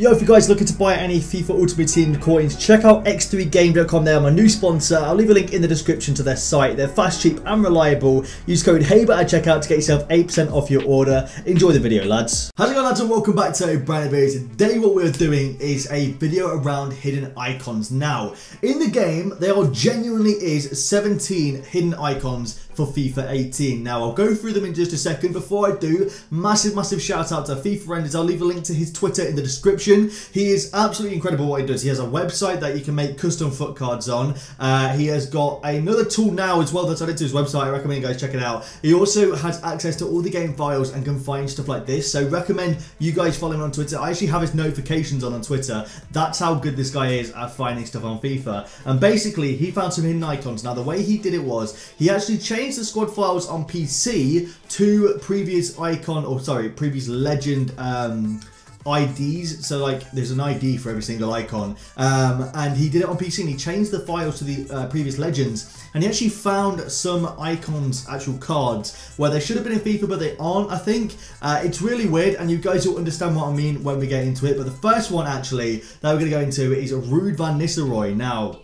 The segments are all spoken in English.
Yo, if you guys are looking to buy any FIFA Ultimate Team coins, check out x3game.com. They are my new sponsor. I'll leave a link in the description to their site. They're fast, cheap and reliable. Use code HABER at checkout to get yourself 8% off your order. Enjoy the video, lads. How's it going, lads, and welcome back to a brand new video. Today what we're doing is a video around hidden icons. Now, in the game, there are genuinely is 17 hidden icons for FIFA 18. Now, I'll go through them in just a second. Before I do, massive shout out to FIFA Renders. I'll leave a link to his Twitter in the description. He is absolutely incredible what he does. He has a website that you can make custom foot cards on. He has got another tool now as well that's added to his website. I recommend you guys check it out. He also has access to all the game files and can find stuff like this. So recommend you guys follow him on Twitter. I actually have his notifications on Twitter. That's how good this guy is at finding stuff on FIFA. And basically, he found some hidden icons. Now, the way he did it was he actually changed the squad files on PC to previous icon, or sorry, previous legend IDs. So like there's an ID for every single icon, and he did it on PC and he changed the files to the previous legends, and he actually found some icons, actual cards, where they should have been in FIFA but they aren't, I think. It's really weird, and you guys will understand what I mean when we get into it. But the first one actually that we're going to go into is Ruud Van Nistelrooy. Now,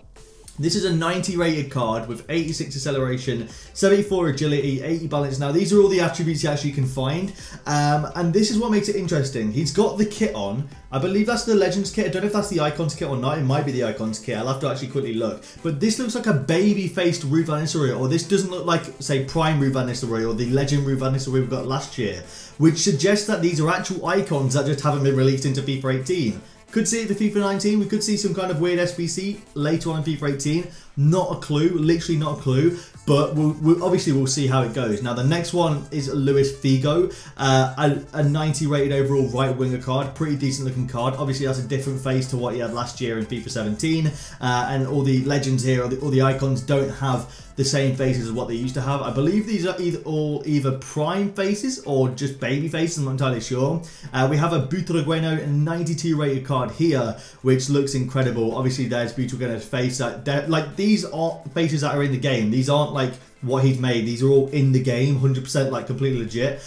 this is a 90 rated card with 86 acceleration, 74 agility, 80 balance. Now, these are all the attributes you actually can find. And this is what makes it interesting. He's got the kit on. I believe that's the Legends kit. I don't know if that's the Icons kit or not. It might be the Icons kit. I'll have to actually quickly look. But this looks like a baby-faced Ruud Van Nistelrooy. Or this doesn't look like, say, Prime Ruud Van Nistelrooy or the Legend Ruud Van Nistelrooy we got last year. Which suggests that these are actual icons that just haven't been released into FIFA 18. Could see it for FIFA 19. We could see some kind of weird SBC later on in FIFA 18. Not a clue. Literally not a clue. But we'll see how it goes. Now, the next one is Luis Figo. A 90 rated overall right winger card. Pretty decent looking card. Obviously, that's a different face to what he had last year in FIFA 17. And all the legends here, all the icons don't have the same faces as what they used to have. I believe these are either prime faces or just baby faces. I'm not entirely sure. We have a Butragueno 92 rated card here, which looks incredible. Obviously, there's Butragueno's face. Like, these aren't faces that are in the game. These aren't like what he's made. These are all in the game, 100%, like completely legit.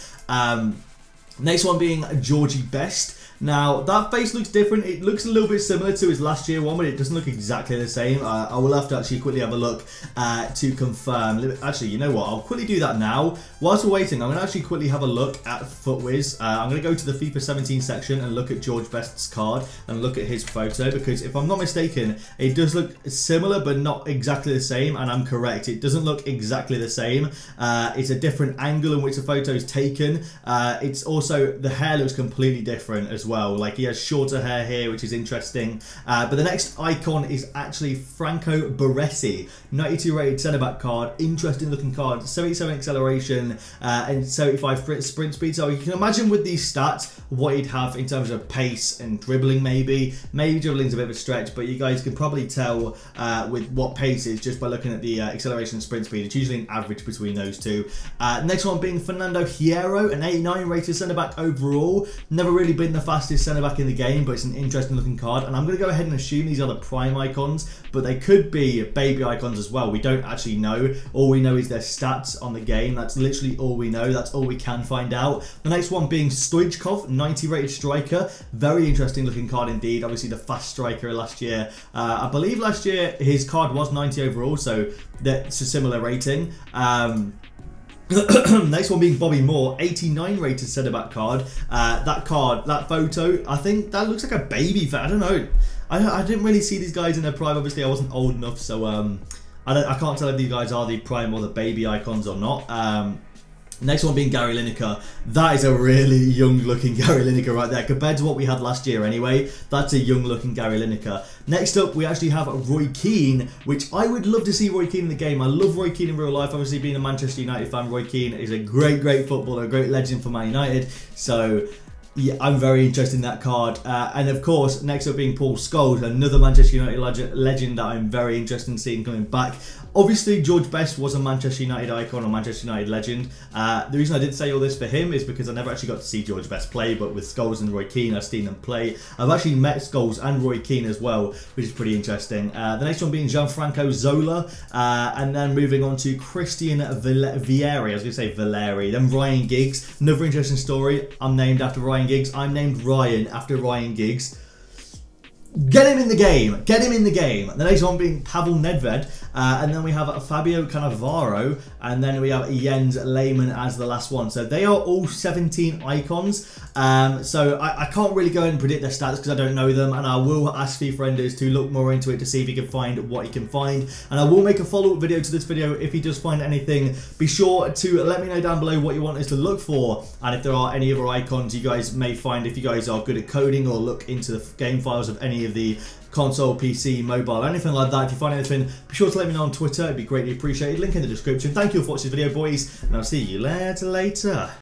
Next one being Georgie Best. Now, that face looks different. It looks a little bit similar to his last year one, but it doesn't look exactly the same. I will have to actually quickly have a look to confirm. Actually, you know what? I'll quickly do that now. Whilst we're waiting, I'm going to actually quickly have a look at FootWiz. I'm going to go to the FIFA 17 section and look at George Best's card and look at his photo, because if I'm not mistaken, it does look similar but not exactly the same, and I'm correct. It doesn't look exactly the same. It's a different angle in which the photo is taken. It's also, the hair looks completely different as well. Like, he has shorter hair here, which is interesting. But the next icon is actually Franco Baresi, 92 rated centre back card. Interesting looking card. 77 acceleration and 75 sprint speed. So you can imagine with these stats what he'd have in terms of pace and dribbling. Maybe dribbling's a bit of a stretch, but you guys can probably tell with what pace is just by looking at the acceleration and sprint speed. It's usually an average between those two. Next one being Fernando Hierro, an 89 rated centre back overall. Never really been the fastest centre back in the game, but it's an interesting looking card. And I'm going to go ahead and assume these are the prime icons, but they could be baby icons as well. We don't actually know. All we know is their stats on the game. That's literally all we know. That's all we can find out. The next one being Stoichkov, 90 rated striker. Very interesting looking card indeed. Obviously the fast striker last year. I believe last year his card was 90 overall, so that's a similar rating. Next one being Bobby Moore, 89 rated centre back card. That photo, I think that looks like a baby. I don't know. I didn't really see these guys in their prime. Obviously, I wasn't old enough, so I can't tell if these guys are the prime or the baby icons or not. Next one being Gary Lineker. That is a really young looking Gary Lineker right there. Compared to what we had last year anyway, that's a young looking Gary Lineker. Next up, we actually have Roy Keane, which I would love to see Roy Keane in the game. I love Roy Keane in real life. Obviously, being a Manchester United fan, Roy Keane is a great footballer, a great legend for Man United. So yeah, I'm very interested in that card. And of course, next up being Paul Scholes, another Manchester United legend that I'm very interested in seeing coming back. Obviously, George Best was a Manchester United icon or Manchester United legend. The reason I did say all this for him is because I never actually got to see George Best play, but with Scholes and Roy Keane, I've seen them play. I've actually met Scholes and Roy Keane as well, which is pretty interesting. The next one being Gianfranco Zola, and then moving on to Christian Vieri. I was going to say Valeri. Then Ryan Giggs. Another interesting story. I'm named after Ryan Giggs. I'm named Ryan after Ryan Giggs. Get him in the game. Get him in the game. The next one being Pavel Nedved. And then we have Fabio Cannavaro. And then we have Jens Lehmann as the last one. So they are all 17 icons. So I can't really go and predict their stats because I don't know them. And I will ask FIFA Enders to look more into it to see if he can find what he can find. And I will make a follow-up video to this video if he does find anything. Be sure to let me know down below what you want us to look for. And if there are any other icons you guys may find, if you guys are good at coding or look into the game files of any of the console, PC, mobile, anything like that. If you find anything, be sure to let me know on Twitter. It'd be greatly appreciated. Link in the description. Thank you for watching this video, boys, and I'll see you later.